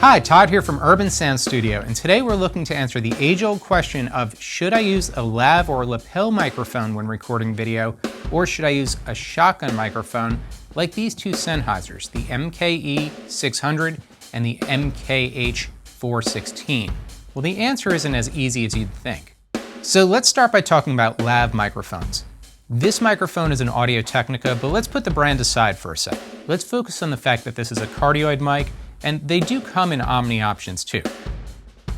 Hi, Todd here from Urban Sound Studio, and today we're looking to answer the age-old question of should I use a lav or lapel microphone when recording video, or should I use a shotgun microphone like these two Sennheisers, the MKE 600 and the MKH 416? Well, the answer isn't as easy as you'd think. So let's start by talking about lav microphones. This microphone is an Audio Technica, but let's put the brand aside for a sec. Let's focus on the fact that this is a cardioid mic, and they do come in Omni options too.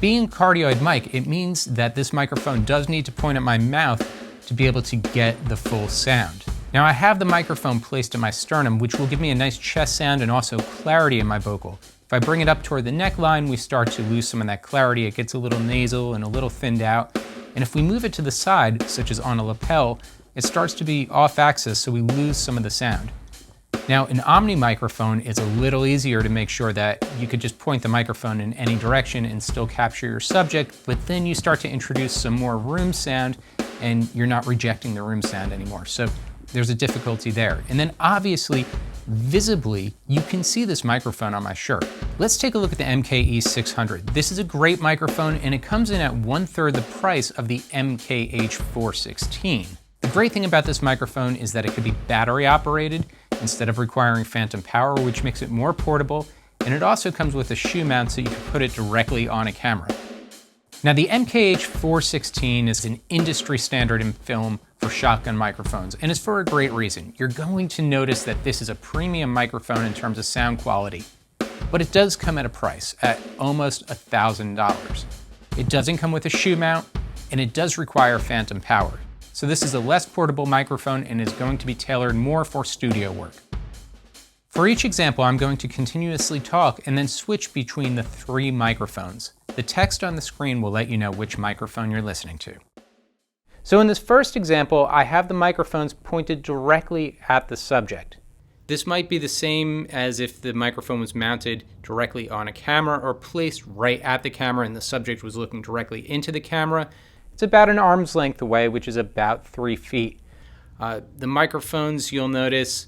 Being a cardioid mic, it means that this microphone does need to point at my mouth to be able to get the full sound. Now I have the microphone placed at my sternum, which will give me a nice chest sound and also clarity in my vocal. If I bring it up toward the neckline, we start to lose some of that clarity. It gets a little nasal and a little thinned out. And if we move it to the side, such as on a lapel, it starts to be off axis, so we lose some of the sound. Now, an Omni microphone is a little easier to make sure that you could just point the microphone in any direction and still capture your subject, but then you start to introduce some more room sound and you're not rejecting the room sound anymore. So there's a difficulty there. And then obviously, visibly, you can see this microphone on my shirt. Let's take a look at the MKE 600. This is a great microphone and it comes in at 1/3 the price of the MKH 416. The great thing about this microphone is that it could be battery operated instead of requiring phantom power, which makes it more portable, and it also comes with a shoe mount so you can put it directly on a camera. Now the MKH 416 is an industry standard in film for shotgun microphones, and it's for a great reason. You're going to notice that this is a premium microphone in terms of sound quality, but it does come at a price at almost $1,000. It doesn't come with a shoe mount, and it does require phantom power. So this is a less portable microphone and is going to be tailored more for studio work. For each example, I'm going to continuously talk and then switch between the three microphones. The text on the screen will let you know which microphone you're listening to. So in this first example, I have the microphones pointed directly at the subject. This might be the same as if the microphone was mounted directly on a camera or placed right at the camera and the subject was looking directly into the camera. It's about an arm's length away, which is about 3 feet. The microphones, you'll notice,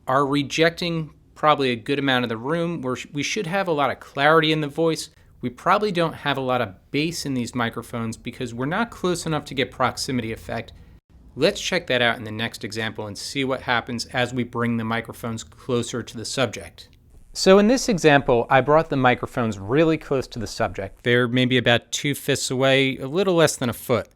are rejecting probably a good amount of the room. We should have a lot of clarity in the voice. We probably don't have a lot of bass in these microphones because we're not close enough to get proximity effect. Let's check that out in the next example and see what happens as we bring the microphones closer to the subject. So in this example, I brought the microphones really close to the subject. They're maybe about 2 fists away, a little less than a foot.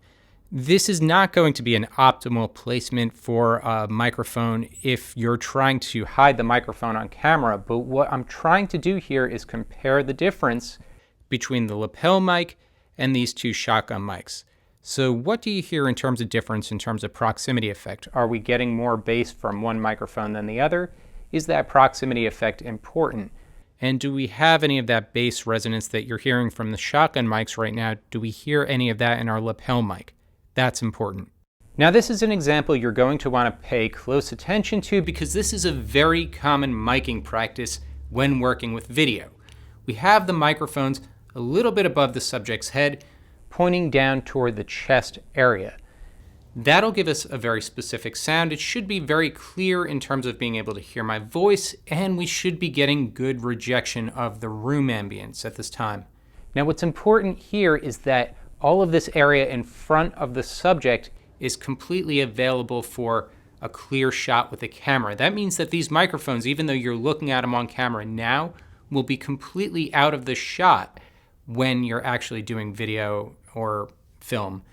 This is not going to be an optimal placement for a microphone if you're trying to hide the microphone on camera, but what I'm trying to do here is compare the difference between the lapel mic and these two shotgun mics. So what do you hear in terms of difference in terms of proximity effect? Are we getting more bass from one microphone than the other? Is that proximity effect important? And do we have any of that bass resonance that you're hearing from the shotgun mics right now? Do we hear any of that in our lapel mic? That's important. Now this is an example you're going to want to pay close attention to because this is a very common miking practice when working with video. We have the microphones a little bit above the subject's head, pointing down toward the chest area. That'll give us a very specific sound. It should be very clear in terms of being able to hear my voice, and we should be getting good rejection of the room ambience at this time. Now what's important here is that all of this area in front of the subject is completely available for a clear shot with the camera. That means that these microphones, even though you're looking at them on camera now, will be completely out of the shot when you're actually doing video or film.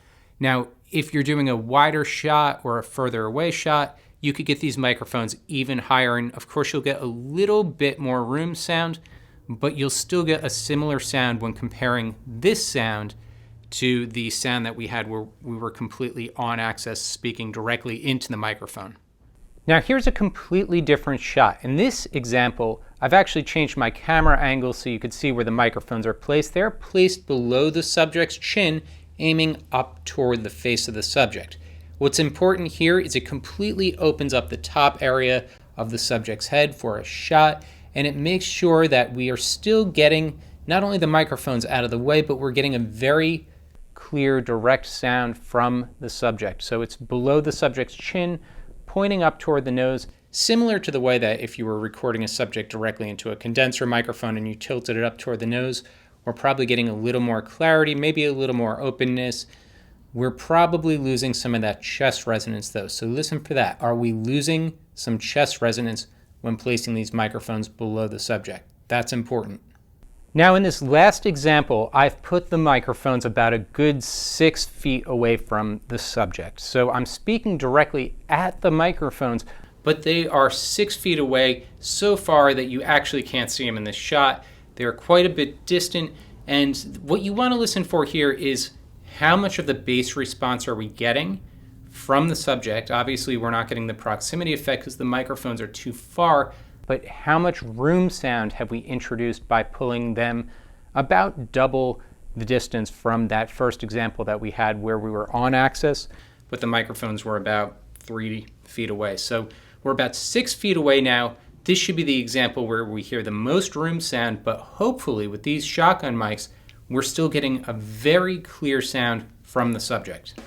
Now, if you're doing a wider shot or a further away shot, you could get these microphones even higher, and of course you'll get a little bit more room sound, but you'll still get a similar sound when comparing this sound to the sound that we had where we were completely on axis speaking directly into the microphone. Now here's a completely different shot. In this example, I've actually changed my camera angle so you could see where the microphones are placed. They're placed below the subject's chin, aiming up toward the face of the subject. What's important here is it completely opens up the top area of the subject's head for a shot, and it makes sure that we are still getting not only the microphones out of the way, but we're getting a very clear, direct sound from the subject. So it's below the subject's chin, pointing up toward the nose, similar to the way that if you were recording a subject directly into a condenser microphone and you tilted it up toward the nose, we're probably getting a little more clarity, maybe a little more openness. We're probably losing some of that chest resonance though, so listen for that. Are we losing some chest resonance when placing these microphones below the subject? That's important. Now in this last example, I've put the microphones about a good 6 feet away from the subject. So I'm speaking directly at the microphones, but they are 6 feet away so far that you actually can't see them in this shot. They're quite a bit distant, and what you want to listen for here is how much of the bass response are we getting from the subject. Obviously we're not getting the proximity effect because the microphones are too far, but how much room sound have we introduced by pulling them about double the distance from that first example that we had where we were on axis, but the microphones were about 3 feet away. So we're about 6 feet away now. This should be the example where we hear the most room sound, but hopefully with these shotgun mics, we're still getting a very clear sound from the subject.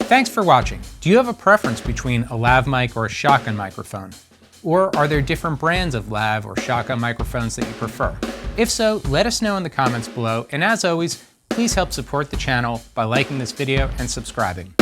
Thanks for watching. Do you have a preference between a lav mic or a shotgun microphone? Or are there different brands of lav or shotgun microphones that you prefer? If so, let us know in the comments below, and as always, please help support the channel by liking this video and subscribing.